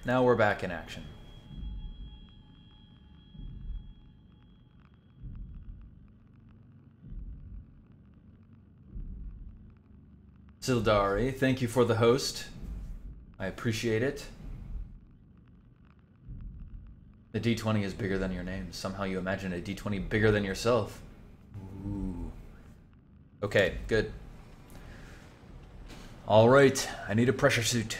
now we're back in action. Sildari, thank you for the host. I appreciate it. The D20 is bigger than your name. Somehow you imagine a D20 bigger than yourself. Ooh. Okay, good. All right, I need a pressure suit.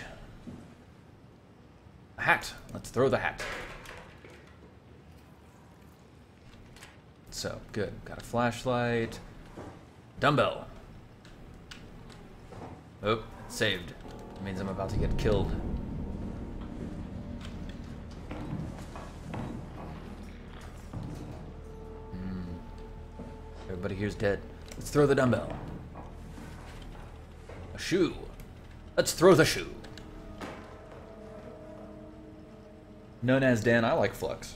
A hat. Let's throw the hat. So, good. Got a flashlight. Dumbbell. Oh, it's saved. It means I'm about to get killed. Everybody here's dead. Let's throw the dumbbell. A shoe. Let's throw the shoe. Known as Dan, I like flux.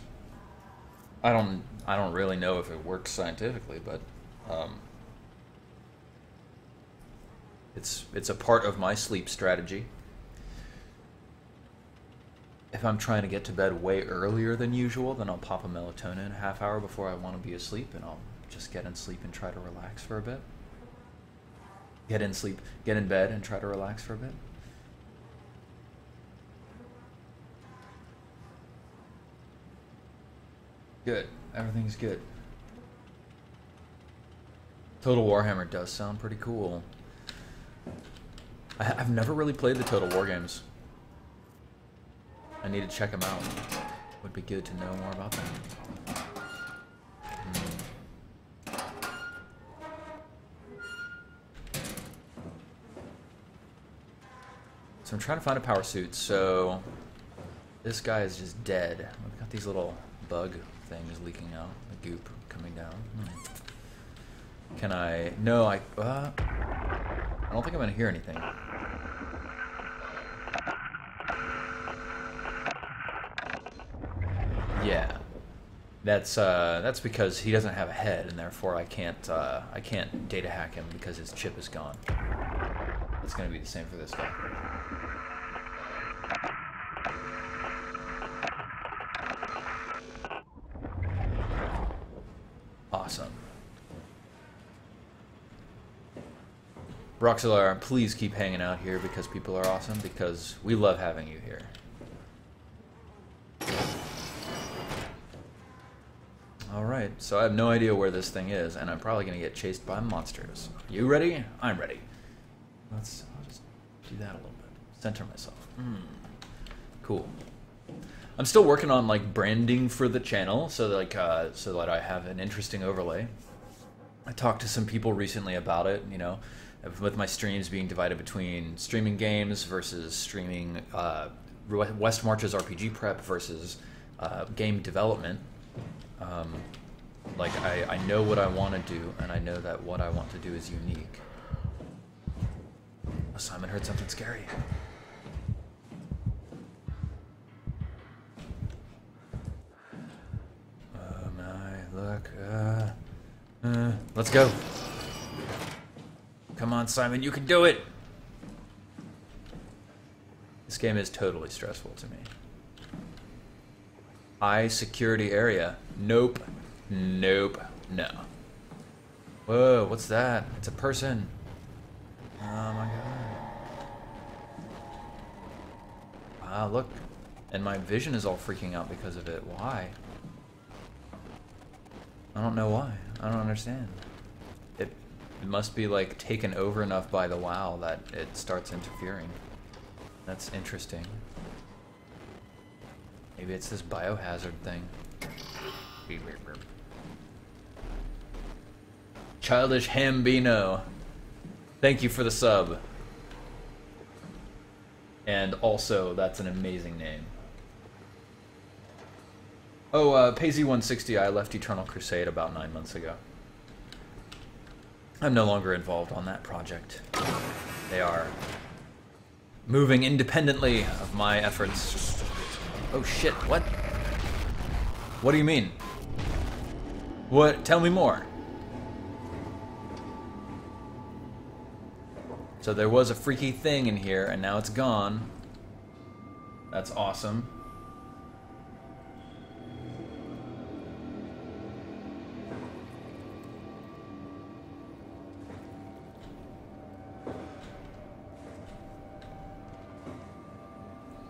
I don't really know if it works scientifically, but it's a part of my sleep strategy. If I'm trying to get to bed way earlier than usual, then I'll pop a melatonin a half hour before I want to be asleep, and I'll just get in sleep and try to relax for a bit. Get in bed and try to relax for a bit. Good. Everything's good. Total Warhammer does sound pretty cool. I've never really played the Total War games. I need to check them out. Would be good to know more about them. So I'm trying to find a power suit. So this guy is just dead. We've got these little bug things leaking out, the goop coming down. Can I? No, I don't think I'm gonna hear anything. Yeah, that's because he doesn't have a head, and therefore I can't data hack him because his chip is gone. It's gonna be the same for this guy. Awesome. Roxelar, please keep hanging out here because people are awesome, because we love having you here. Alright, so I have no idea where this thing is, and I'm probably going to get chased by monsters. You ready? I'm ready. I'll just do that a little bit. Center myself. Cool. I'm still working on like branding for the channel, so that I have an interesting overlay. I talked to some people recently about it, you know, with my streams being divided between streaming games versus streaming West March's RPG prep versus game development. Like I know what I want to do, and I know that what I want to do is unique. Oh, Simon heard something scary. Oh my, look. Let's go. Come on, Simon, you can do it. This game is totally stressful to me. High security area. Nope. Nope. No. Whoa, what's that? It's a person. Oh my god. Wow, look. And my vision is all freaking out because of it. Why? I don't know why. I don't understand. It must be like taken over enough by the WoW that it starts interfering. That's interesting. Maybe it's this biohazard thing. Childish Hambino. Thank you for the sub. And also, that's an amazing name. Oh, Paisley160, I left Eternal Crusade about 9 months ago. I'm no longer involved on that project. They are moving independently of my efforts. Oh shit, what? What do you mean? What? Tell me more. So there was a freaky thing in here, and now it's gone. That's awesome.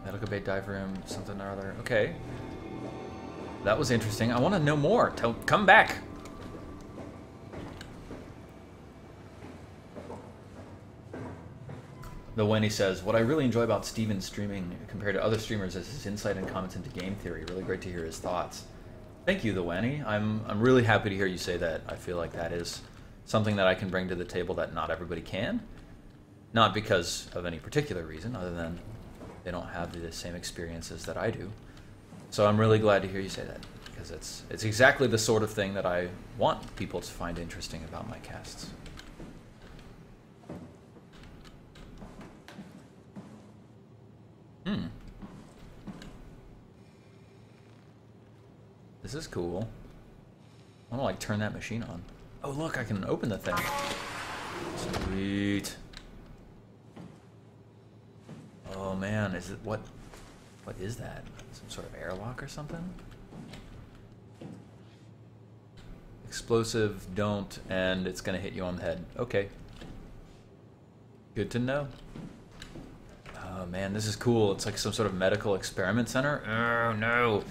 Medical bay diaphragm, something or other. Okay. That was interesting. I want to know more. Come back. The Wendy says, what I really enjoy about Steven's streaming compared to other streamers is his insight and comments into game theory. Really great to hear his thoughts. Thank you, the Wendy. I'm really happy to hear you say that. I feel like that is something that I can bring to the table that not everybody can. Not because of any particular reason, other than they don't have the same experiences that I do. So I'm really glad to hear you say that, because it's exactly the sort of thing that I want people to find interesting about my casts. This is cool. I want to like turn that machine on. Oh look, I can open the thing. Sweet. Oh man, is it what is that? Some sort of airlock or something? Explosive, don't, and it's gonna hit you on the head. Okay. Good to know. Oh man, this is cool. It's like some sort of medical experiment center. Oh no.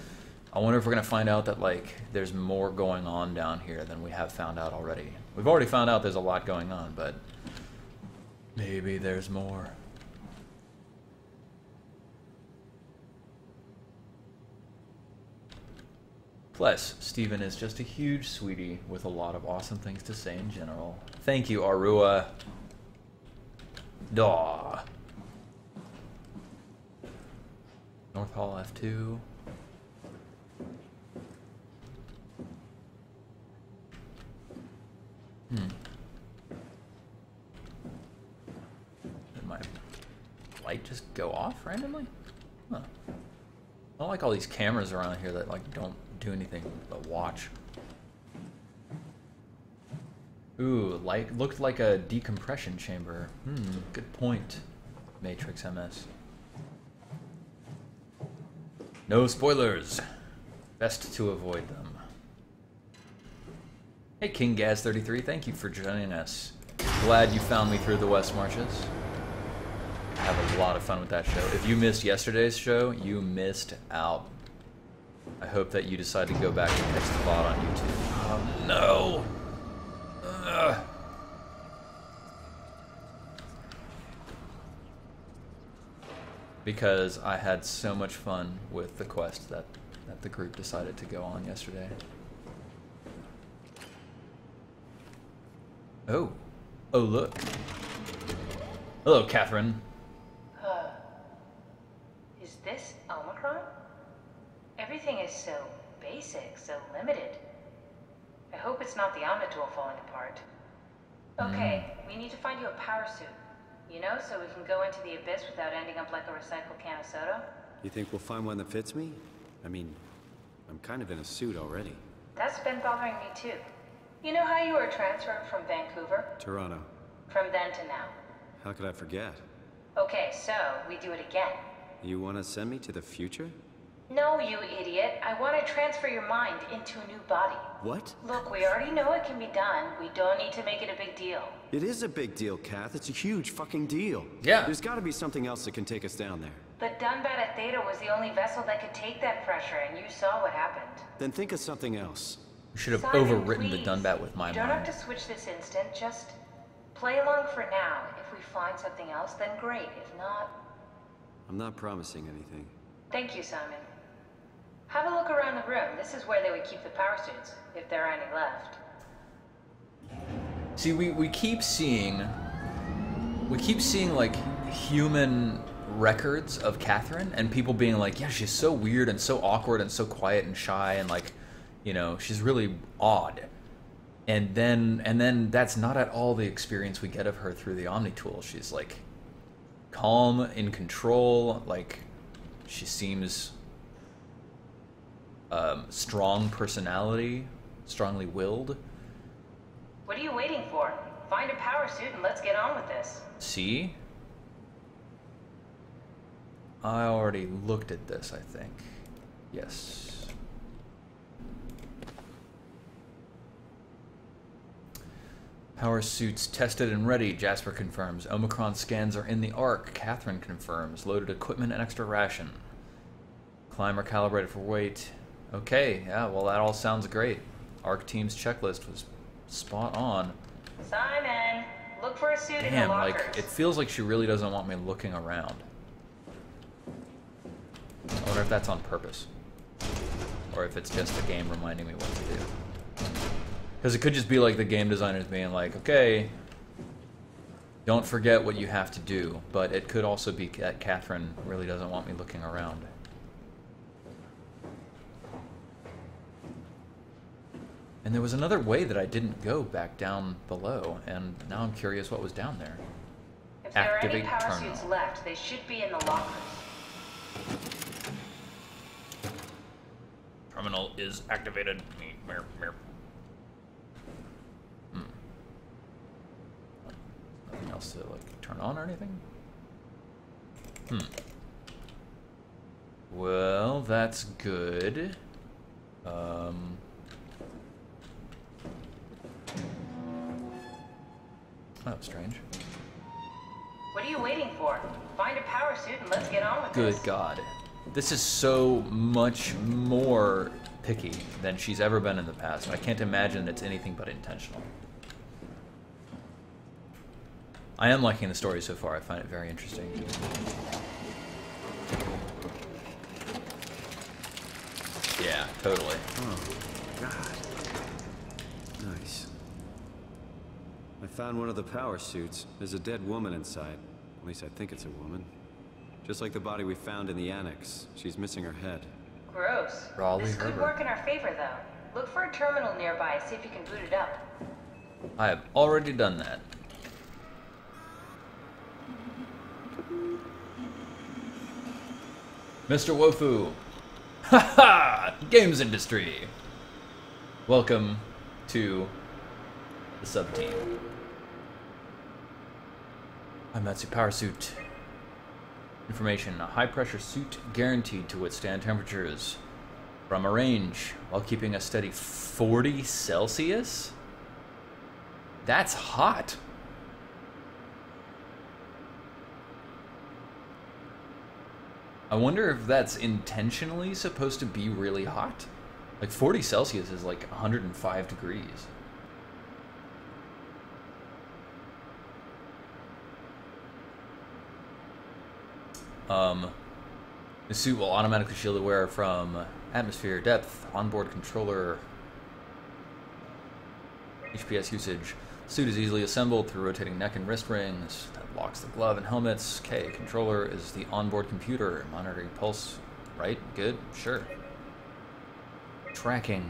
I wonder if we're gonna find out that like there's more going on down here than we have found out already. We've already found out there's a lot going on, but maybe there's more. Plus, Steven is just a huge sweetie with a lot of awesome things to say in general. Thank you, Arua. Daw. North Hall F2. Did my light just go off randomly? Huh. I don't like all these cameras around here that like don't do anything but watch. Ooh, light looked like a decompression chamber. Good point, Matrix MS. No spoilers. Best to avoid them. Hey, King Gaz 33, thank you for joining us. Glad you found me through the West Marches. I have a lot of fun with that show. If you missed yesterday's show, you missed out. I hope that you decide to go back and catch the VOD on YouTube. Oh no! Ugh. Because I had so much fun with the quest that the group decided to go on yesterday. Oh. Oh, look. Hello, Catherine. Is this Omicron? Everything is so basic, so limited. I hope it's not the Omnitool falling apart. Okay, we need to find you a power suit. You know, so we can go into the abyss without ending up like a recycled can of soda. You think we'll find one that fits me? I mean, I'm kind of in a suit already. That's been bothering me too. You know how you were transferred from Vancouver? Toronto. From then to now. How could I forget? Okay, so we do it again. You want to send me to the future? No, you idiot. I want to transfer your mind into a new body. What? Look, we already know it can be done. We don't need to make it a big deal. It is a big deal, Kath. It's a huge fucking deal. Yeah. There's got to be something else that can take us down there. But Dunbat at Theta was the only vessel that could take that pressure, and you saw what happened. Then think of something else. You should have Simon, overwritten the please. Dunbat with my You don't mind. have to switch this instant, just play along for now. If we find something else, then great. If not... I'm not promising anything. Thank you, Simon. Have a look around the room. This is where they would keep the power suits, if there are any left. See, we keep seeing like human records of Catherine, and people being like, yeah, she's so weird and so awkward and so quiet and shy, and like, you know, she's really odd. And then that's not at all the experience we get of her through the Omnitool. She's like calm, in control, like she seems strong personality, strongly willed. What are you waiting for? Find a power suit and let's get on with this. See? I already looked at this, I think. Yes. Power suits tested and ready, Jasper confirms. Omicron scans are in the Ark, Catherine confirms. Loaded equipment and extra ration. Climber calibrated for weight. Okay, yeah, well that all sounds great. Ark team's checklist was spot on. Simon, look for a suit in the Damn, lockers. like, it feels like she really doesn't want me looking around. I wonder if that's on purpose. Or if it's just the game reminding me what to do. Because it could just be like the game designers being like, okay, don't forget what you have to do. But it could also be that Catherine really doesn't want me looking around. And there was another way that I didn't go back down below, and now I'm curious what was down there. If there are any Activate power terminal. suits left, they should be in the lockers. Terminal is activated. Nothing else to like turn on or anything? Well, that's good. Oh, strange. What are you waiting for? Find a power suit and let's get on with this. Good God. This is so much more picky than she's ever been in the past. I can't imagine it's anything but intentional. I am liking the story so far. I find it very interesting. Yeah, totally. Oh, God. Nice. I found one of the power suits. There's a dead woman inside. At least I think it's a woman. Just like the body we found in the annex. She's missing her head. Gross. Raleigh This could River. work in our favor, though. Look for a terminal nearby, see if you can boot it up. I have already done that. Mr. Wofu. Haha! Games industry. Welcome to the sub-team. Haimatsu power suit. Information. A high-pressure suit guaranteed to withstand temperatures from a range while keeping a steady 40 Celsius? That's hot. I wonder if that's intentionally supposed to be really hot. Like 40 Celsius is like 105 degrees. The suit will automatically shield the wearer from atmosphere, depth, onboard controller, HPS usage. Suit is easily assembled through rotating neck and wrist rings. That locks the glove and helmets. Okay, controller is the onboard computer, monitoring pulse. Right? Good? Sure. Tracking.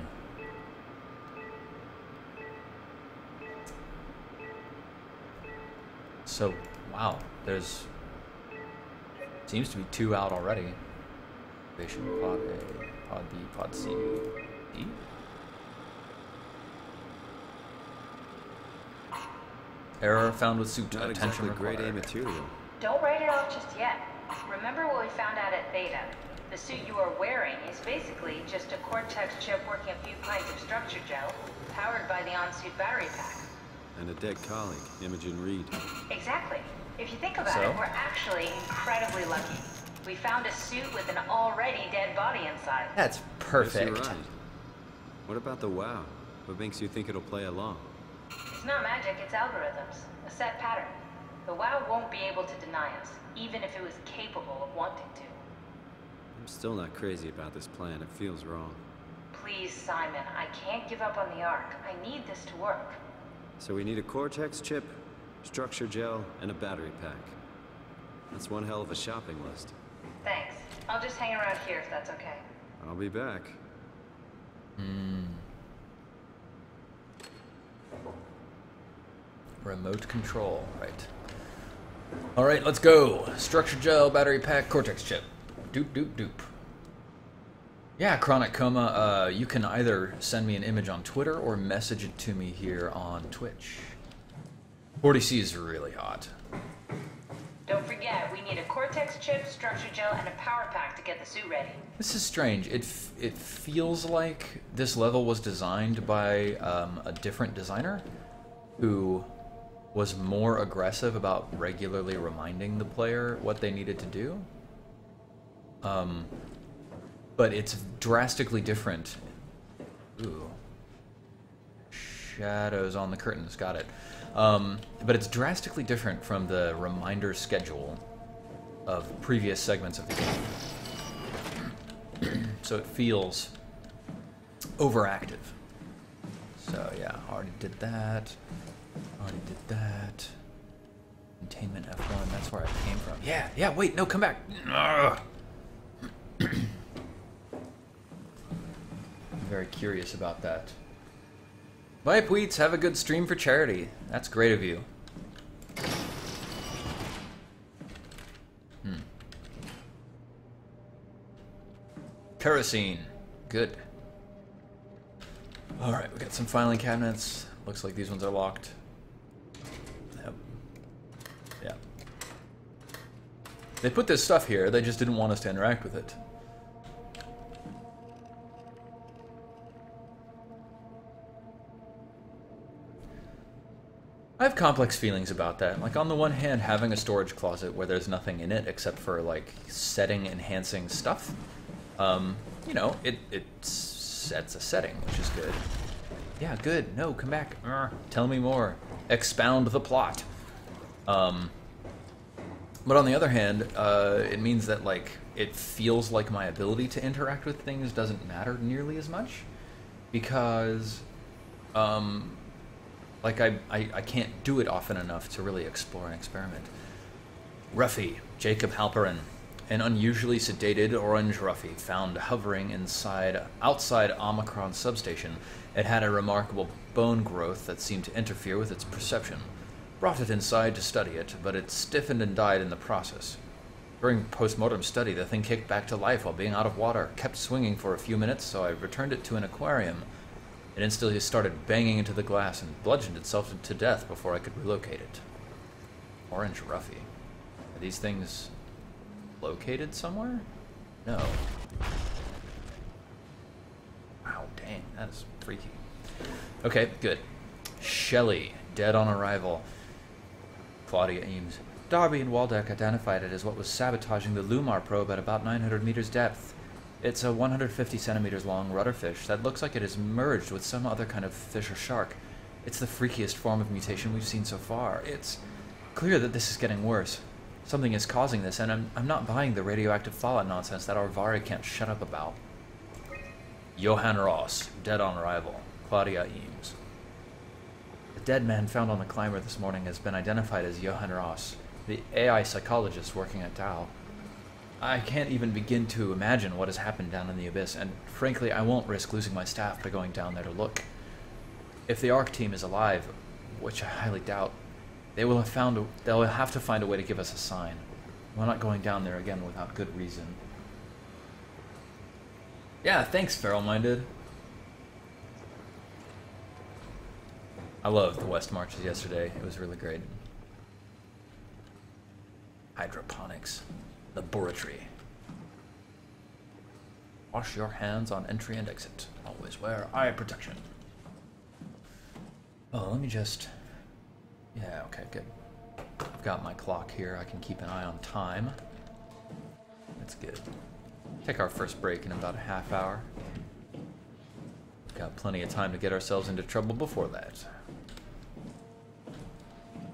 So, wow, there's... seems to be 2 out already. Activation pod A, pod B, pod C, D? Error found with suit. Not Attention exactly grade A required. material. Don't write it off just yet. Remember what we found out at Theta? The suit you are wearing is basically just a Cortex chip working a few pints of structure gel, powered by the on-suit battery pack. And a dead colleague, Imogen Reed. Exactly. If you think about So? it, we're actually incredibly lucky. We found a suit with an already dead body inside. That's Yes, perfect. you're right. What about the WoW? What makes you think it'll play along? It's not magic, it's algorithms. A set pattern. The WoW won't be able to deny us, even if it was capable of wanting to. I'm still not crazy about this plan. It feels wrong. Please, Simon, I can't give up on the Ark. I need this to work. So we need a Cortex chip, structure gel, and a battery pack. That's one hell of a shopping list. Thanks. I'll just hang around here if that's okay. I'll be back. Remote control, right. Alright, let's go. Structure gel, battery pack, Cortex chip. Doop, doop, doop. Yeah, Chronic Coma, you can either send me an image on Twitter or message it to me here on Twitch. 40C is really hot. Don't forget, we need a Cortex chip, structure gel, and a power pack to get the suit ready. This is strange. It feels like this level was designed by a different designer who was more aggressive about regularly reminding the player what they needed to do. But it's drastically different. Ooh. Shadows on the curtains, got it. But it's drastically different from the reminder schedule of previous segments of the game. So it feels overactive. So yeah, already did that. Already did that. Containment F1, that's where I came from. Yeah, wait, no, come back. Ugh. I'm very curious about that. Bye, Pweets. Have a good stream for charity. That's great of you. Kerosene. Good. Alright, we got some filing cabinets. Looks like these ones are locked. Yep. Yeah. They put this stuff here, they just didn't want us to interact with it. I have complex feelings about that. Like, on the one hand, having a storage closet where there's nothing in it except for, like, setting enhancing stuff, you know, it sets a setting, which is good. Yeah, good. No, come back. Tell me more. Expound the plot. But on the other hand, it means that, like, it feels like my ability to interact with things doesn't matter nearly as much. Because, like, I can't do it often enough to really explore and experiment. Ruffy, Jacob Halperin. An unusually sedated orange Ruffy found hovering outside Omicron substation. It had a remarkable bone growth that seemed to interfere with its perception. Brought it inside to study it, but it stiffened and died in the process. During post-mortem study, the thing kicked back to life while being out of water, kept swinging for a few minutes, so I returned it to an aquarium. It instantly started banging into the glass and bludgeoned itself to death before I could relocate it. Orange Ruffy. Are these things located somewhere? No. Wow, dang, that is freaky. Okay, good. Shelley, dead on arrival. Claudia Eames. Darby and Waldeck identified it as what was sabotaging the Lumar probe at about 900 meters depth. It's a 150 centimeters long rudderfish that looks like it is merged with some other kind of fish or shark. It's the freakiest form of mutation we've seen so far. It's clear that this is getting worse. Something is causing this, and I'm not buying the radioactive fallout nonsense that Arvari can't shut up about. Johann Ross, dead on arrival. Claudia Eames. The dead man found on the climber this morning has been identified as Johann Ross, the AI psychologist working at Dow. I can't even begin to imagine what has happened down in the abyss, and frankly, I won't risk losing my staff by going down there to look. If the ARC team is alive, which I highly doubt, they'll have to find a way to give us a sign. We're not going down there again without good reason. Yeah, thanks, Feral-Minded. I loved the West Marches yesterday. It was really great. Hydroponics. Laboratory. Wash your hands on entry and exit. Always wear eye protection. Oh, let me just... Yeah, okay, good. I've got my clock here. I can keep an eye on time. That's good. Take our first break in about a half hour. Got plenty of time to get ourselves into trouble before that.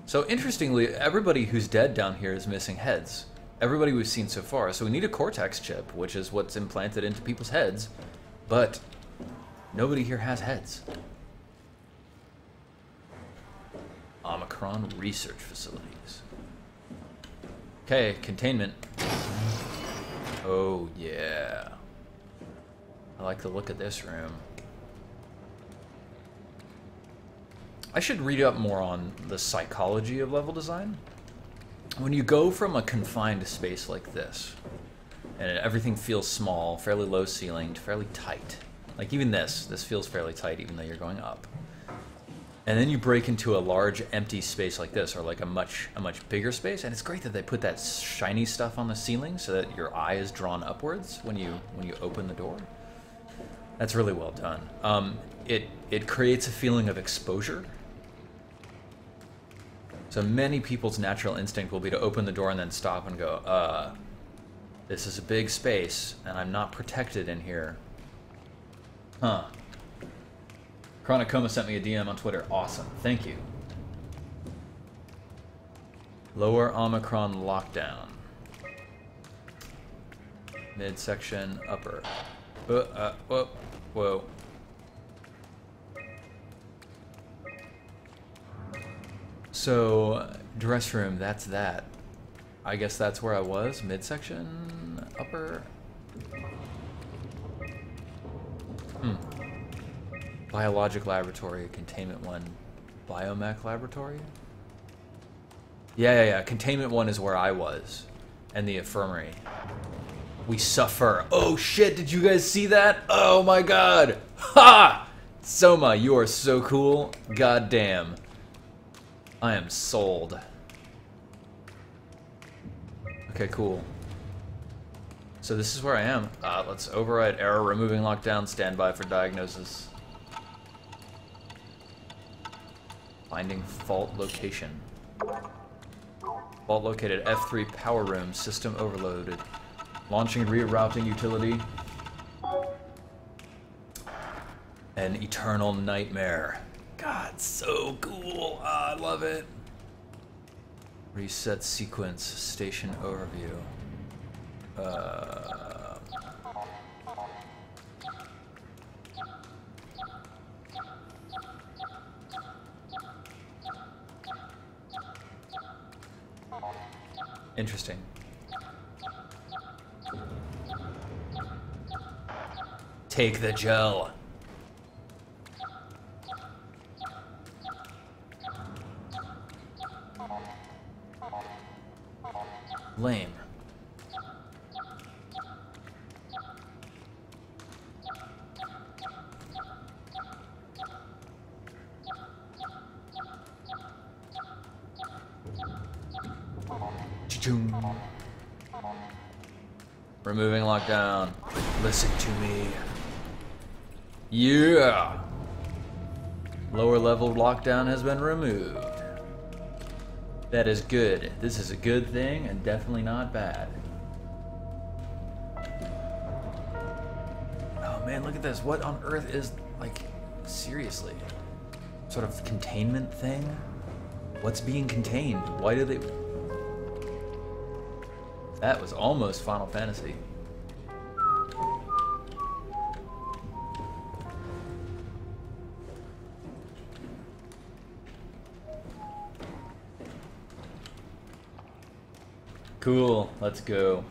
So interestingly, everybody who's dead down here is missing heads. Everybody we've seen so far. So we need a Cortex chip, which is what's implanted into people's heads. But nobody here has heads. Omicron research facilities. Okay, containment. Oh yeah. I like the look of this room. I should read up more on the psychology of level design. When you go from a confined space like this, and everything feels small, fairly low ceilinged, fairly tight. Like even this feels fairly tight even though you're going up. And then you break into a large empty space like this, or like a much bigger space, and it's great that they put that shiny stuff on the ceiling so that your eye is drawn upwards when you open the door. That's really well done. It creates a feeling of exposure. So many people's natural instinct will be to open the door and then stop and go, this is a big space, and I'm not protected in here. Huh. Chronicoma sent me a DM on Twitter. Awesome. Thank you. Lower Omicron lockdown. Midsection upper. Whoa. Whoa. So, dress room, that's that. I guess that's where I was. Midsection upper. Biologic laboratory, containment 1, biomech laboratory? Yeah. Containment 1 is where I was. And the infirmary. We suffer. Oh shit, did you guys see that? Oh my god! Ha! Soma, you are so cool. God damn. I am sold. Okay, cool. So this is where I am. Let's override error, removing lockdown, stand by for diagnosis. Finding fault location. Fault located, F3 power room, system overloaded. Launching rerouting utility. An eternal nightmare. God, so cool. I love it. Reset sequence, station overview. Interesting. Take the gel. Lame. Cha-choom. Removing lockdown. Listen to me. Yeah! Lower level lockdown has been removed. That is good. This is a good thing and definitely not bad. Oh man, look at this. What on earth is, like, seriously? Sort of containment thing? What's being contained? Why do they... That was almost Final Fantasy. Cool, let's go.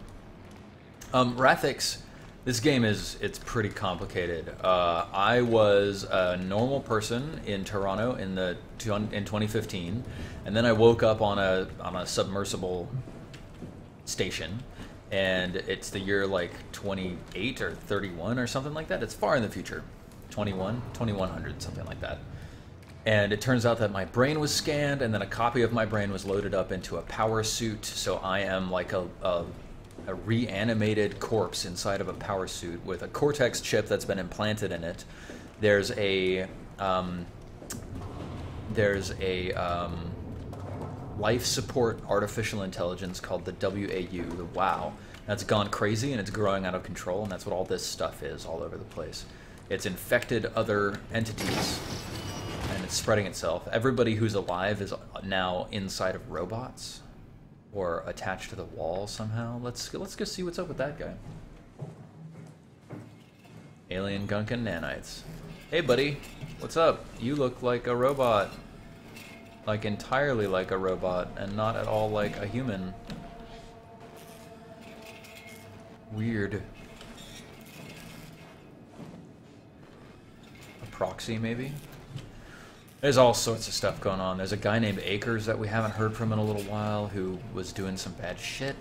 Rathix, this game it's pretty complicated. I was a normal person in Toronto in 2015, and then I woke up on a submersible station, and it's the year like 28 or 31 or something like that. It's far in the future, 2100, something like that. And it turns out that my brain was scanned, and then a copy of my brain was loaded up into a power suit, so I am like a reanimated corpse inside of a power suit with a Cortex chip that's been implanted in it. There's a life support artificial intelligence called the WAU, the WOW. That's gone crazy, and it's growing out of control, and that's what all this stuff is all over the place. It's infected other entities, and it's spreading itself. Everybody who's alive is now inside of robots or attached to the wall somehow. Let's go see what's up with that guy. Alien Gunkin Nanites. Hey buddy, what's up? You look like a robot. Like entirely like a robot and not at all like a human. Weird. A proxy maybe? There's all sorts of stuff going on. There's a guy named Akers that we haven't heard from in a little while who was doing some bad shit.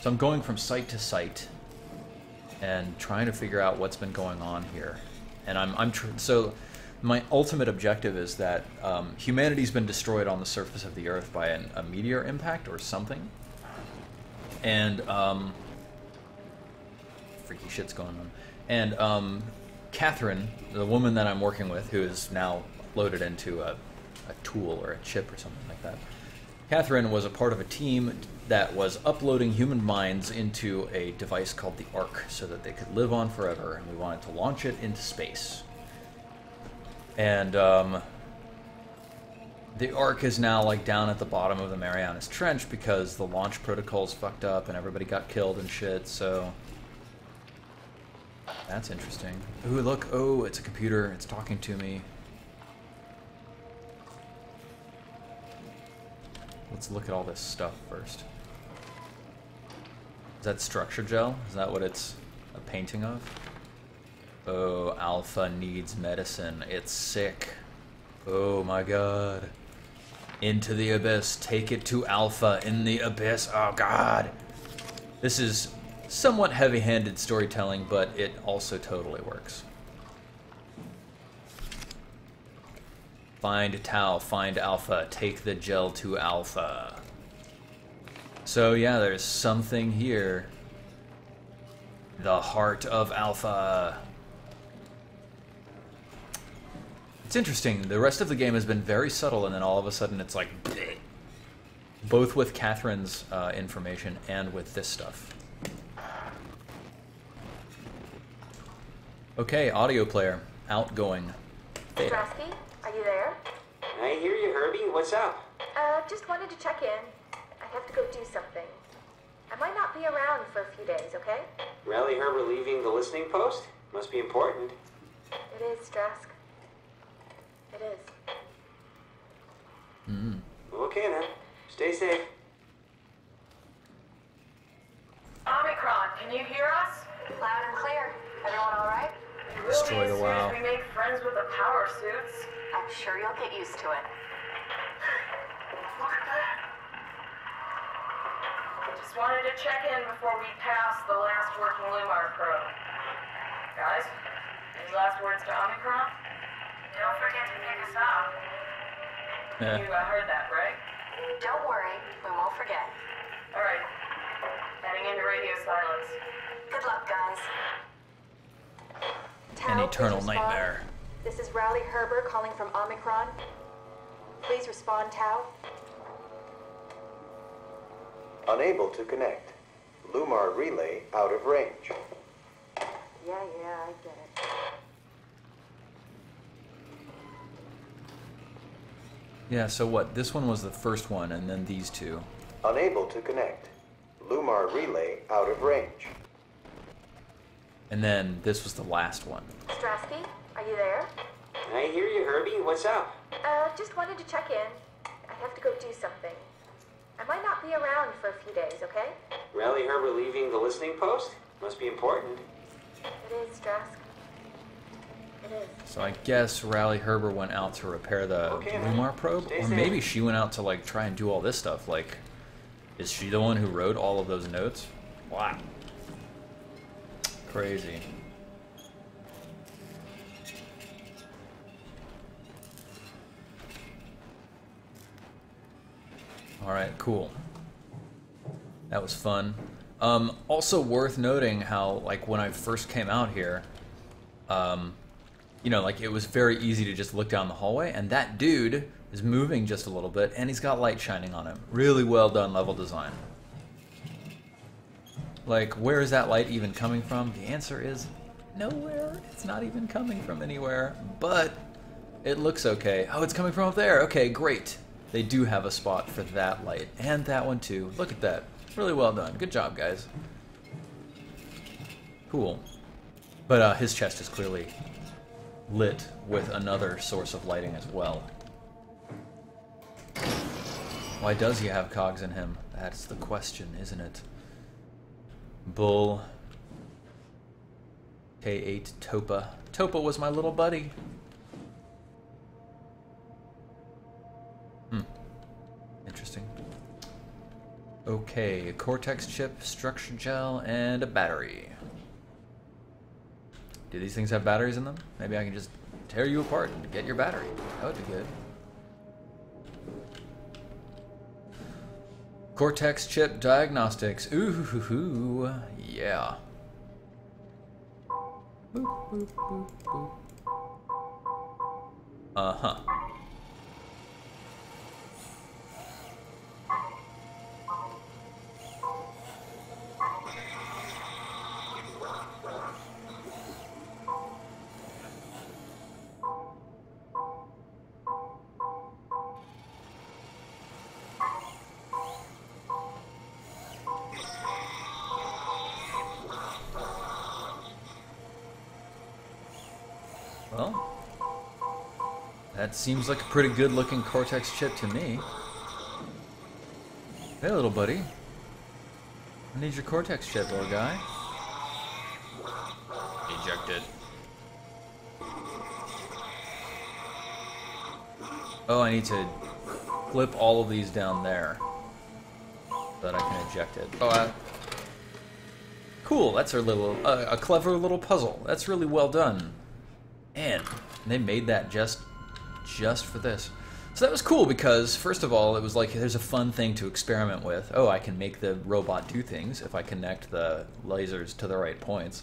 So I'm going from site to site and trying to figure out what's been going on here. And so my ultimate objective is that humanity's been destroyed on the surface of the Earth by a meteor impact or something. And, freaky shit's going on. And, Catherine, the woman that I'm working with, who is now loaded into a tool or a chip or something like that, Catherine was a part of a team that was uploading human minds into a device called the Ark so that they could live on forever, and we wanted to launch it into space. And the Ark is now like down at the bottom of the Marianas Trench because the launch protocol's fucked up and everybody got killed and shit, so that's interesting. Ooh, look, oh, it's a computer, it's talking to me. Let's look at all this stuff first. Is that structure gel? Is that what it's a painting of? Oh, Alpha needs medicine. It's sick. Oh my god. Into the abyss. Take it to Alpha in the abyss. Oh god. This is somewhat heavy-handed storytelling, but it also totally works. Find Tau, find Alpha, take the gel to Alpha. So yeah, there's something here. The heart of Alpha. It's interesting, the rest of the game has been very subtle, and then all of a sudden it's like, bleh. Both with Catherine's information and with this stuff. Okay, audio player, outgoing. Hey. Strasky, are you there? I hear you, Herbie. What's up? Just wanted to check in. I have to go do something. I might not be around for a few days, okay? Rally Herbert leaving the listening post? Must be important. It is, Strask. It is. Okay then. Stay safe. Omicron, can you hear us? Loud and clear. Everyone all right? You will Destroy be the as soon WoW. as we make friends with the power suits. I'm sure you'll get used to it. Look at that. Just wanted to check in before we pass the last working Lumar probe. Guys, any last words to Omicron? Don't forget to pick us up. Yeah. You heard that, right? Don't worry, we won't forget. All right. Heading into radio silence. Good luck, guys. An Tau, eternal please respond. nightmare. This is Rowley Herbert calling from Omicron. Please respond, Tau. Unable to connect. Lumar relay out of range. Yeah, I get it. Yeah, so what? This one was the first one, and then these two. Unable to connect. Lumar relay out of range. And then this was the last one. Strasky, are you there? I hear you, Herbie. What's up? Just wanted to check in. I have to go do something. I might not be around for a few days, okay? Rally Herbert leaving the listening post? Must be important. It is, Strask. It is. So I guess Rally Herbert went out to repair the Okay, Lumar probe, stay or safe. maybe she went out to like try and do all this stuff. Like, is she the one who wrote all of those notes? Wow. Crazy. Alright, cool. That was fun. Also worth noting how, like, when I first came out here, you know, like, it was very easy to just look down the hallway, and that dude is moving just a little bit, and he's got light shining on him. Really well done level design. Like, where is that light even coming from? The answer is nowhere. It's not even coming from anywhere, but it looks okay. Oh, it's coming from up there. Okay, great. They do have a spot for that light, and that one too. Look at that. Really well done. Good job, guys. Cool. But his chest is clearly lit with another source of lighting as well. Why does he have cogs in him? That's the question, isn't it? Bull. K8 Topa. Topa was my little buddy. Interesting. Okay, a Cortex chip, structure gel, and a battery. Do these things have batteries in them? Maybe I can just tear you apart and get your battery. That would be good. Cortex chip diagnostics. Ooh, yeah. Boop, boop, boop, boop. Uh-huh. Well, that seems like a pretty good looking Cortex chip to me. Hey little buddy. I need your Cortex chip, little guy. Ejected. Oh, I need to flip all of these down there so that I can eject it. Oh, cool, that's a little, a clever little puzzle. That's really well done. And they made that just for this. So that was cool because, first of all, it was like, there's a fun thing to experiment with. Oh, I can make the robot do things if I connect the lasers to the right points.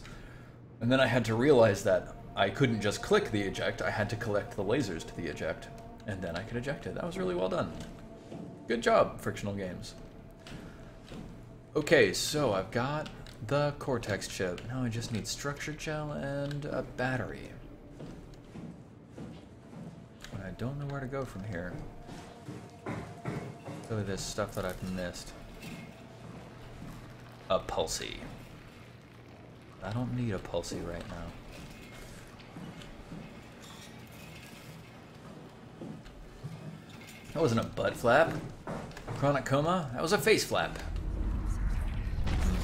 And then I had to realize that I couldn't just click the eject, I had to collect the lasers to the eject. And then I could eject it. That was really well done. Good job, Frictional Games. Okay, so I've got the Cortex chip. Now I just need structure gel and a battery. I don't know where to go from here. Look at this stuff that I've missed. A pulsey. I don't need a pulsey right now. That wasn't a butt flap. Chronic coma? That was a face flap.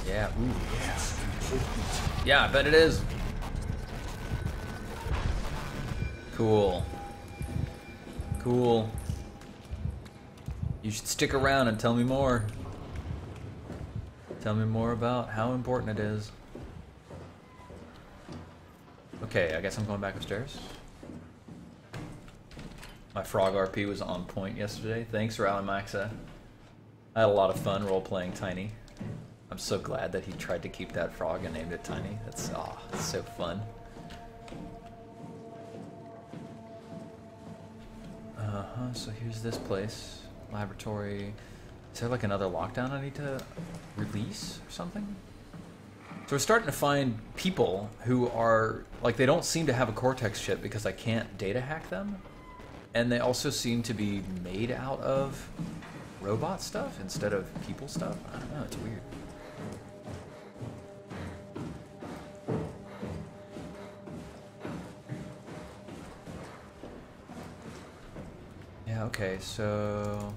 Yeah, ooh, yeah. Yeah, I bet it is. Cool. Cool. You should stick around and tell me more. Tell me more about how important it is. Okay, I guess I'm going back upstairs. My frog RP was on point yesterday. Thanks, Rally Maxa. I had a lot of fun role-playing Tiny. I'm so glad that he tried to keep that frog and named it Tiny. That's so fun. So here's this place. Laboratory. Is there like another lockdown I need to release or something? So we're starting to find people who are, like, they don't seem to have a Cortex chip because I can't data hack them. And they also seem to be made out of robot stuff instead of people stuff. I don't know, it's weird. Yeah, okay, so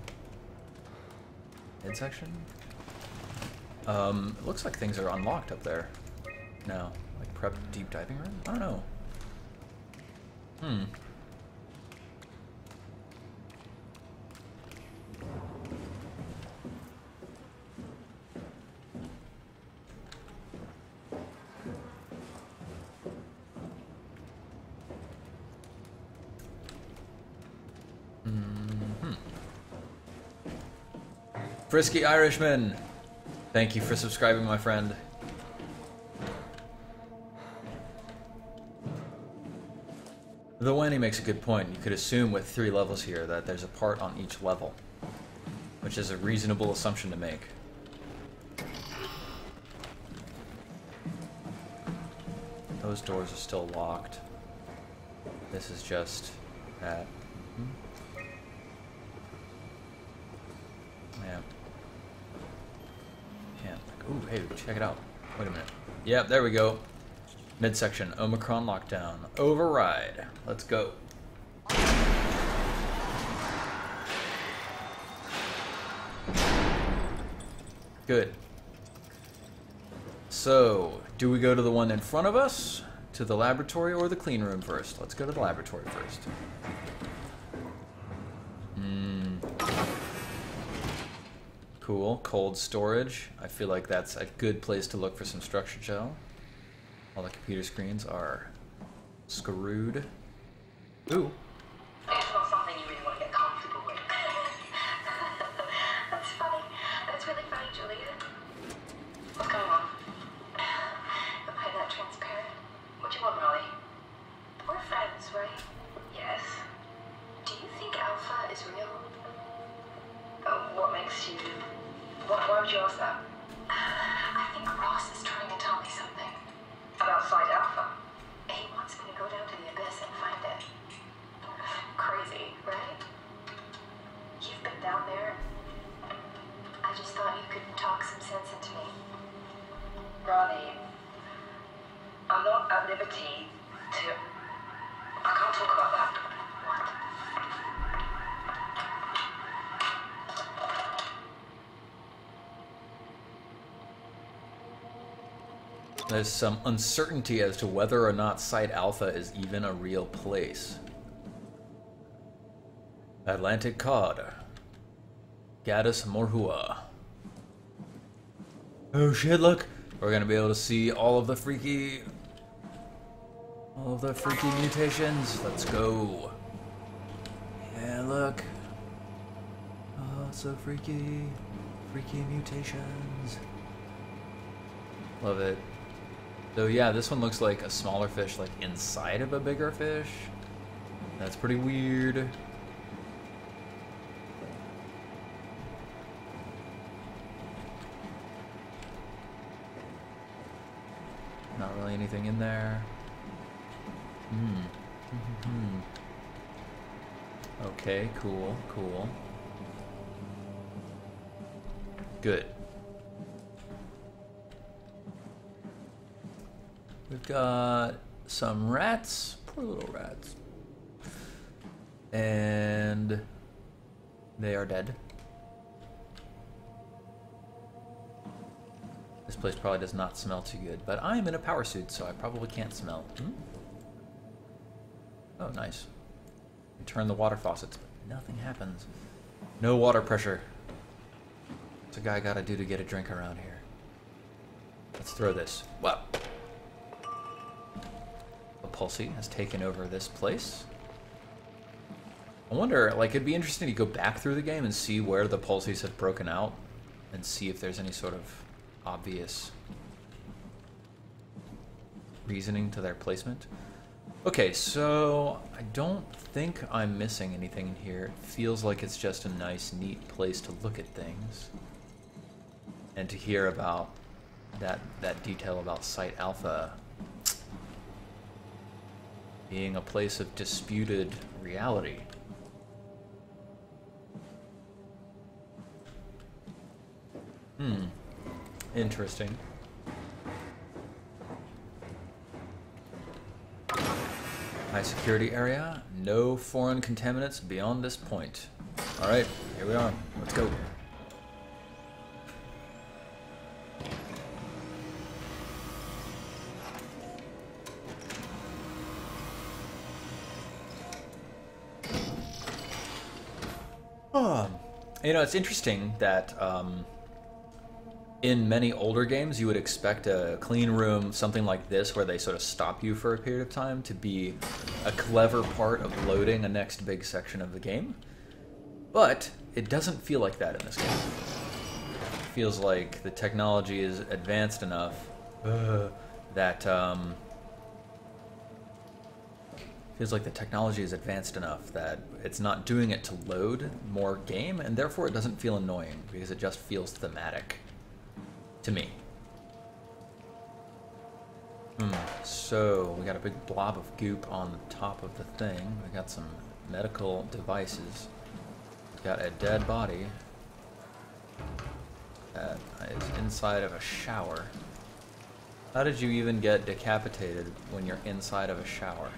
midsection? It looks like things are unlocked up there now. Like prep deep diving room? I don't know. Frisky Irishman, thank you for subscribing, my friend. The Wenny makes a good point. You could assume with 3 levels here that there's a part on each level, which is a reasonable assumption to make. Those doors are still locked. This is just that. Yeah. Can't. Ooh, hey, check it out. Wait a minute. Yep, there we go. Midsection, Omicron lockdown. Override. Let's go. Good. So, do we go to the one in front of us, to the laboratory, or the clean room first? Let's go to the laboratory first. Cool. Cold storage. I feel like that's a good place to look for some structure gel. All the computer screens are screwed. Ooh. It's not something you really want to get comfortable with. That's funny. That's really funny, Julia. What's going on? Am I that transparent? What do you want, Molly? We're friends, right? Yes. Do you think Alpha is real? What makes you... Why would you ask that? I think Ross is trying to tell me something. About Site Alpha? He wants me to go down to the abyss and find it. Crazy, right? You've been down there. I just thought you could talk some sense into me. Ronnie, I'm not at liberty to... I can't talk about that. What? There's some uncertainty as to whether or not Site Alpha is even a real place. Atlantic Cod. Gaddis Morhua. Oh shit, look! We're gonna be able to see all of the freaky mutations. Let's go. Yeah, look. Oh, so freaky. Freaky mutations. Love it. So yeah, this one looks like a smaller fish, like inside of a bigger fish. That's pretty weird. Not really anything in there. Okay, cool, cool. Good. We've got some rats, poor little rats, and they are dead. This place probably does not smell too good, but I'm in a power suit, so I probably can't smell. Oh, nice. You turn the water faucets, but nothing happens. No water pressure. What's a guy gotta do to get a drink around here? Let's throw this. Wow. Pulsey has taken over this place. I wonder, like, it'd be interesting to go back through the game and see where the Pulseys have broken out and see if there's any sort of obvious reasoning to their placement. Okay, so I don't think I'm missing anything in here. It feels like it's just a nice, neat place to look at things and to hear about that detail about Site Alpha being a place of disputed reality. Interesting. High security area, no foreign contaminants beyond this point. Alright, here we are. Let's go. You know, it's interesting that in many older games you would expect a clean room, something like this, where they sort of stop you for a period of time, to be a clever part of loading a next big section of the game. But it doesn't feel like that in this game. It feels like the technology is advanced enough that it's not doing it to load more game, and therefore it doesn't feel annoying because it just feels thematic to me. So we got a big blob of goop on the top of the thing. We got some medical devices. We got a dead body that is inside of a shower. How did you even get decapitated when you're inside of a shower?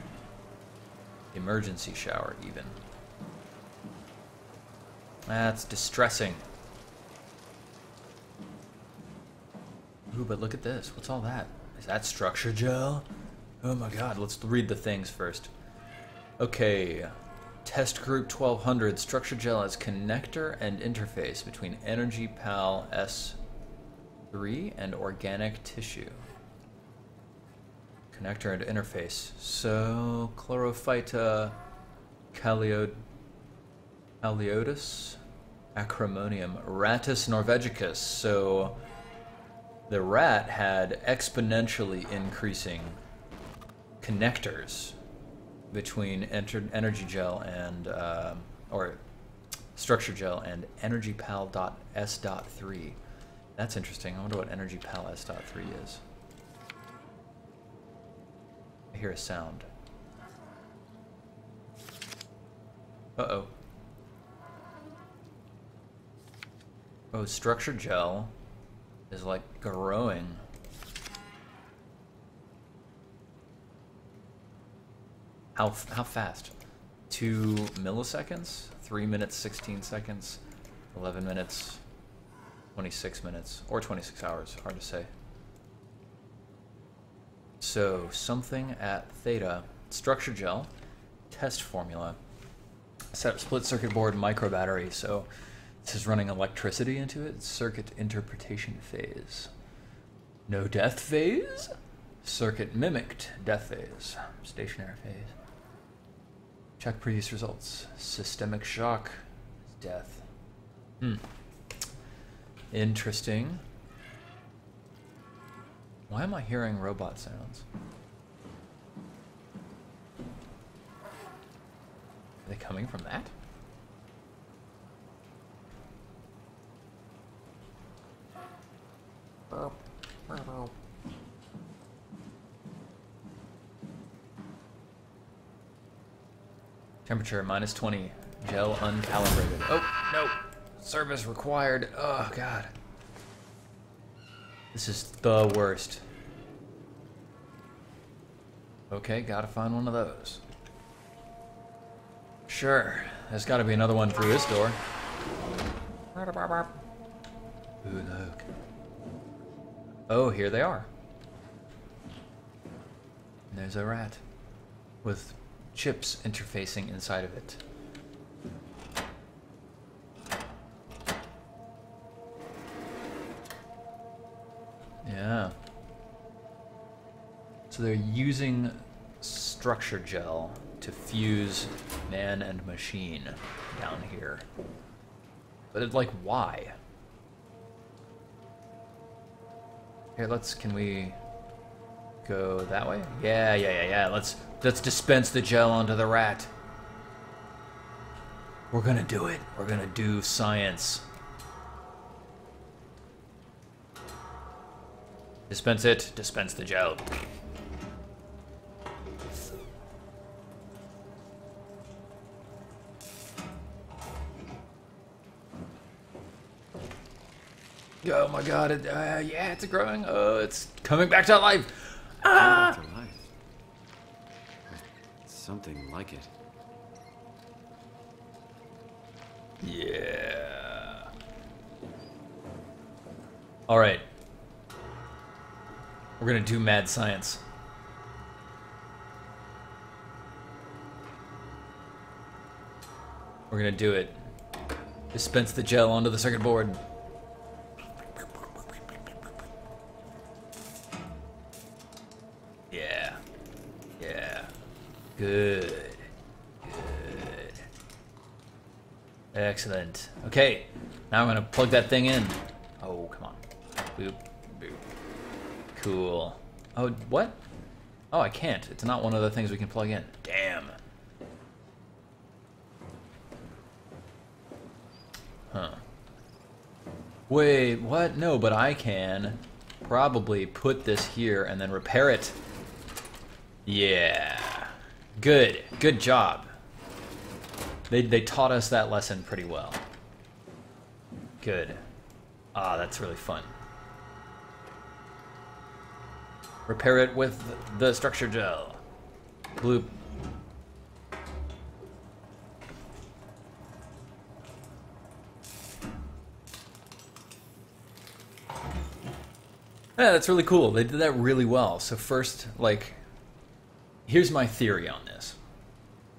Emergency shower, even. That's distressing. Ooh, but look at this. What's all that? Is that structure gel? Oh my god, let's read the things first. Okay. Test Group 1200. Structure gel as connector and interface between Energy Pal S3 and organic tissue. Connector and interface. So, chlorophyta Caliotus acromonium, Rattus norvegicus. So the rat had exponentially increasing connectors between energy gel and or structure gel and EnergyPal.S.3. That's interesting. I wonder what EnergyPal S.3 is. I hear a sound. Uh-oh. Oh, structure gel is like growing. How fast? 2 milliseconds? 3 minutes, 16 seconds, 11 minutes, 26 minutes, or 26 hours, hard to say. So, something at theta, structure gel, test formula, set up split circuit board micro battery, so this is running electricity into it, circuit interpretation phase. No death phase, circuit mimicked death phase, stationary phase. Check previous results. Systemic shock is death. Interesting. Why am I hearing robot sounds? Are they coming from that? Temperature -20. Gel uncalibrated. Oh, no. Service required. Oh, God. This is the worst. Okay, gotta find one of those. Sure. There's gotta be another one through this door. Ooh, look. Oh, here they are. And there's a rat with chips interfacing inside of it. Yeah. So they're using structure gel to fuse man and machine down here. But it's like, why? Here, can we go that way? Yeah. Let's dispense the gel onto the rat. We're gonna do it. We're gonna do science. Dispense it. Dispense the gel. Oh my God! Yeah, it's growing. Oh, it's coming back to life. Back to life. Something like it. Yeah. All right. We're gonna do mad science. We're gonna do it. Dispense the gel onto the circuit board. Yeah. Good. Excellent. Okay. Now I'm gonna plug that thing in. Oh, come on. Boop. Boop. Cool. Oh, what? Oh, I can't. It's not one of the things we can plug in. Damn. Huh. Wait, what? No, but I can probably put this here and then repair it. Yeah. Good. Good job. They taught us that lesson pretty well. Good. Ah, that's really fun. Repair it with the structure gel. Bloop. Yeah, that's really cool. They did that really well. So first, here's my theory on this.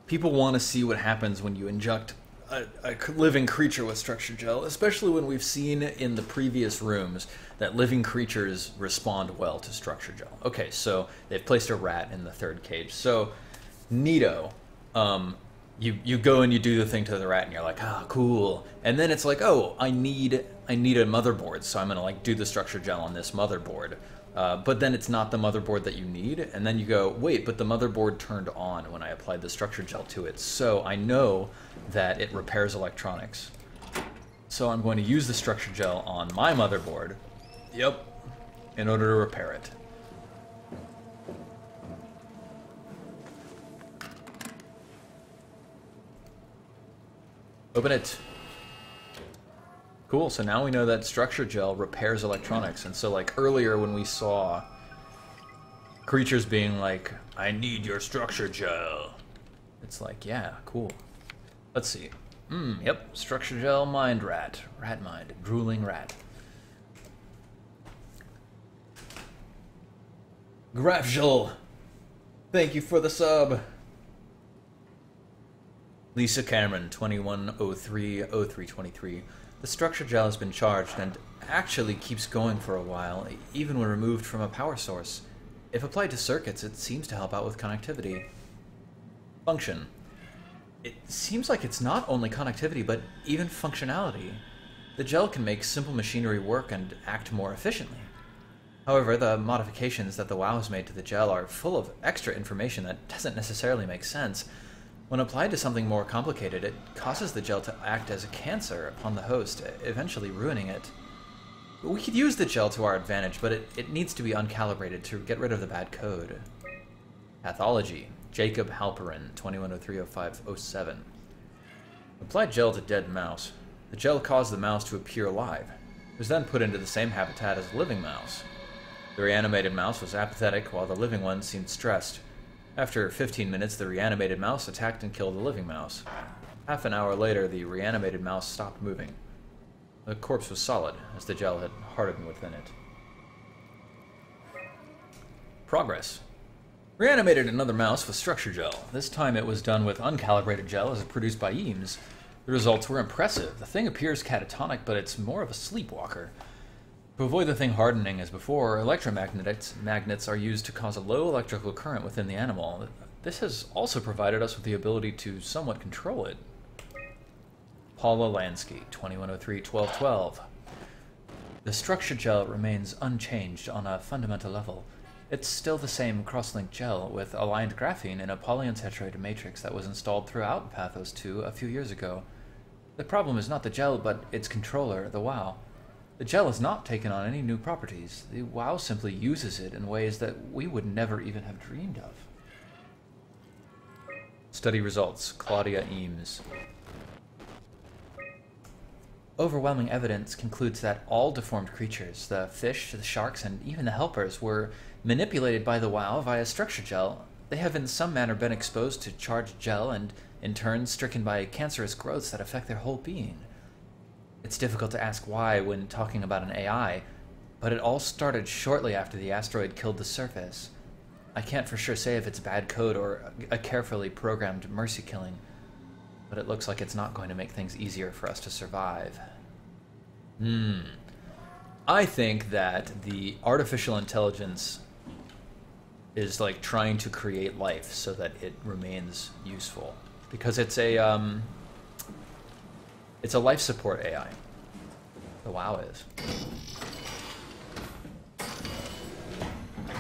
People want to see what happens when you inject a living creature with structure gel, especially when we've seen in the previous rooms that living creatures respond well to structure gel. Okay, so they've placed a rat in the third cage. So, neato. you go and you do the thing to the rat, and you're like, ah, cool. And then it's like, oh, I need a motherboard, so I'm gonna like do the structure gel on this motherboard. But then it's not the motherboard that you need, and then you go, wait, but the motherboard turned on when I applied the structure gel to it, so I know that it repairs electronics. So I'm going to use the structure gel on my motherboard, yep, in order to repair it. Open it. Cool, so now we know that structure gel repairs electronics, and so like earlier when we saw creatures being like, I need your structure gel, it's like, yeah, cool. Let's see. Yep, structure gel, mind rat. Rat mind, drooling rat. Grafgel, thank you for the sub. Lisa Cameron, 21030323. The structure gel has been charged and actually keeps going for a while, even when removed from a power source. If applied to circuits, it seems to help out with connectivity. Function. It seems like it's not only connectivity, but even functionality. The gel can make simple machinery work and act more efficiently. However, the modifications that the WoW has made to the gel are full of extra information that doesn't necessarily make sense. When applied to something more complicated, it causes the gel to act as a cancer upon the host, eventually ruining it. We could use the gel to our advantage, but it needs to be uncalibrated to get rid of the bad code. Pathology. Jacob Halperin, 21030507. Applied gel to dead mouse. The gel caused the mouse to appear alive. It was then put into the same habitat as the living mouse. The reanimated mouse was apathetic, while the living one seemed stressed. After 15 minutes, the reanimated mouse attacked and killed the living mouse. Half an hour later, the reanimated mouse stopped moving. The corpse was solid, as the gel had hardened within it. Progress. Reanimated another mouse with structure gel. This time it was done with uncalibrated gel as produced by Eames. The results were impressive. The thing appears catatonic, but it's more of a sleepwalker. To avoid the thing hardening as before, magnets are used to cause a low electrical current within the animal. This has also provided us with the ability to somewhat control it. Paula Lansky, 2103-1212. The structure gel remains unchanged on a fundamental level. It's still the same cross-linked gel with aligned graphene in a polyunsaturated matrix that was installed throughout Pathos 2 a few years ago. The problem is not the gel, but its controller, the WoW. The gel has not taken on any new properties. The WoW simply uses it in ways that we would never even have dreamed of. Study results. Claudia Eames. Overwhelming evidence concludes that all deformed creatures, the fish, the sharks, and even the helpers, were manipulated by the WoW via structure gel. They have in some manner been exposed to charged gel and, in turn, stricken by cancerous growths that affect their whole being. It's difficult to ask why when talking about an AI, but it all started shortly after the asteroid killed the surface. I can't for sure say if it's bad code or a carefully programmed mercy killing, but it looks like it's not going to make things easier for us to survive. I think that the artificial intelligence is like trying to create life so that it remains useful, because it's a life support AI. The WoW is.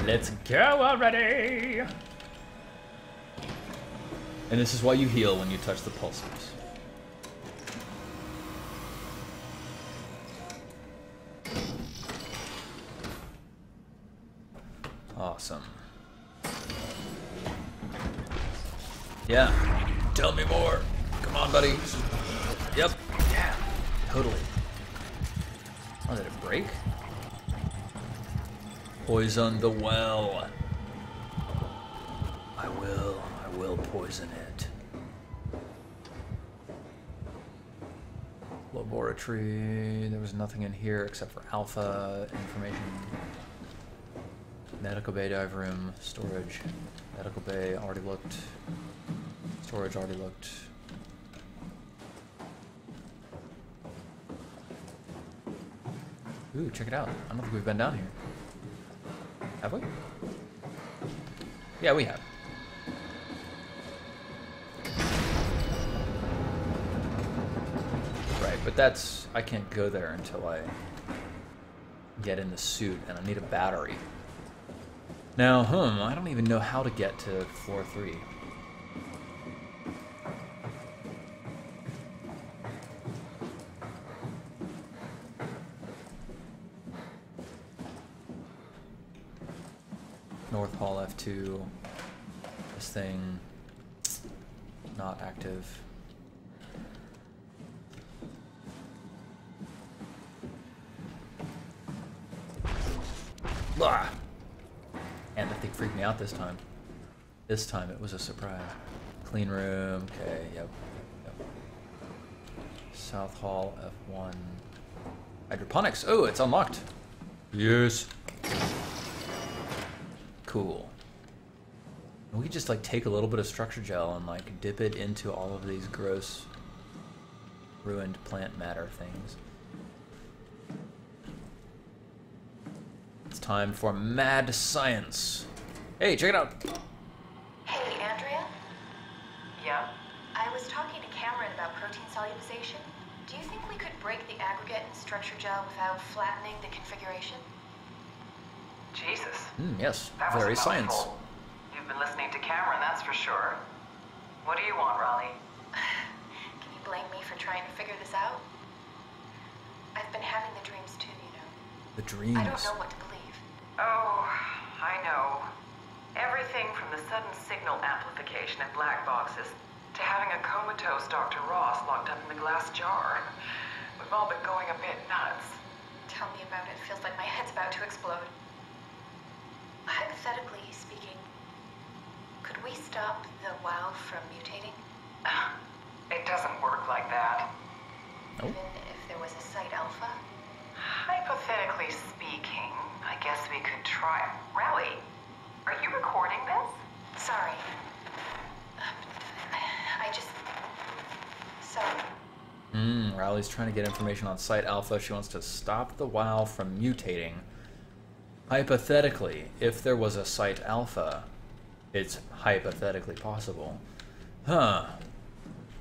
Let's go already! And this is why you heal when you touch the pulsars. Awesome. Yeah. Tell me more. Come on, buddy. Yep. Yeah. Totally. Oh, did it break? Poison the well. I will poison it. Laboratory. There was nothing in here except for alpha information. Medical bay, dive room, storage. Medical bay, already looked. Storage, already looked. Ooh, check it out. I don't think we've been down here. Have we? Yeah, we have. But that's... I can't go there until I get in the suit, and I need a battery. Now, I don't even know how to get to floor 3. North Hall F2. This thing not active. Blah! And that thing freaked me out this time. This time it was a surprise. Clean room. Okay. Yep. South Hall F1. Hydroponics. Oh, it's unlocked. Yes. Cool. We could just like take a little bit of structure gel and like dip it into all of these gross ruined plant matter things. It's time for mad science. Hey, check it out. Hey, Andrea? Yeah? I was talking to Cameron about protein solubilization. Do you think we could break the aggregate in structure gel without flattening the configuration? Jesus. Yes, That was a very science. mouthful. You've been listening to Cameron, that's for sure. What do you want, Raleigh? Can you blame me for trying to figure this out? I've been having the dreams too, you know. The dreams. I don't know what to believe. Oh, I know. Everything from the sudden signal amplification in black boxes to having a comatose Dr. Ross locked up in the glass jar. We've all been going a bit nuts. Tell me about it. Feels like my head's about to explode. Hypothetically speaking, could we stop the WoW from mutating? It doesn't work like that. Nope. Even if there was a site alpha? Hypothetically speaking, I guess we could try. Raleigh, are you recording this? Sorry. I just... So... Riley's trying to get information on Site Alpha. She wants to stop the WoW from mutating. Hypothetically, if there was a Site Alpha, it's hypothetically possible.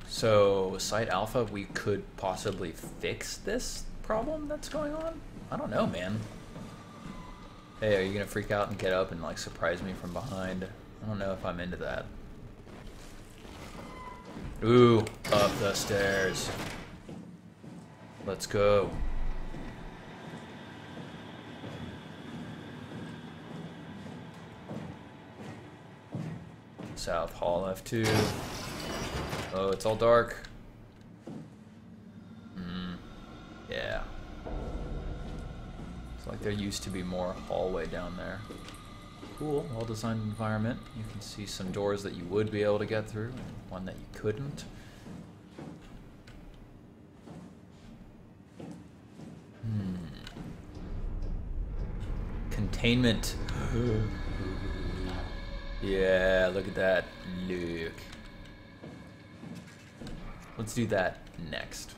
So, Site Alpha, we could possibly fix this problem that's going on? I don't know, man. Hey, are you gonna freak out and get up and like surprise me from behind? I don't know if I'm into that. Ooh, up the stairs. Let's go. South Hall F2. Oh, it's all dark. Yeah. It's like there used to be more hallway down there. Cool, well-designed environment. You can see some doors that you would be able to get through, and one that you couldn't. Containment. Yeah, look at that. Look. Let's do that next.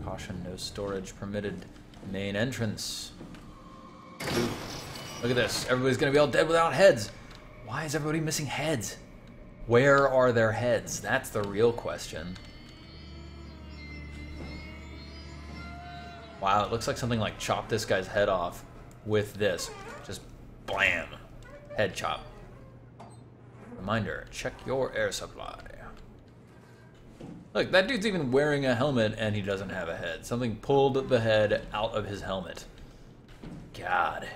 Caution, no storage permitted. Main entrance. Ooh. Look at this. Everybody's gonna be all dead without heads. Why is everybody missing heads? Where are their heads? That's the real question. Wow, it looks like something like chopped this guy's head off with this. Just blam. Head chop. Reminder, check your air supply. Look, that dude's even wearing a helmet and he doesn't have a head. Something pulled the head out of his helmet. God.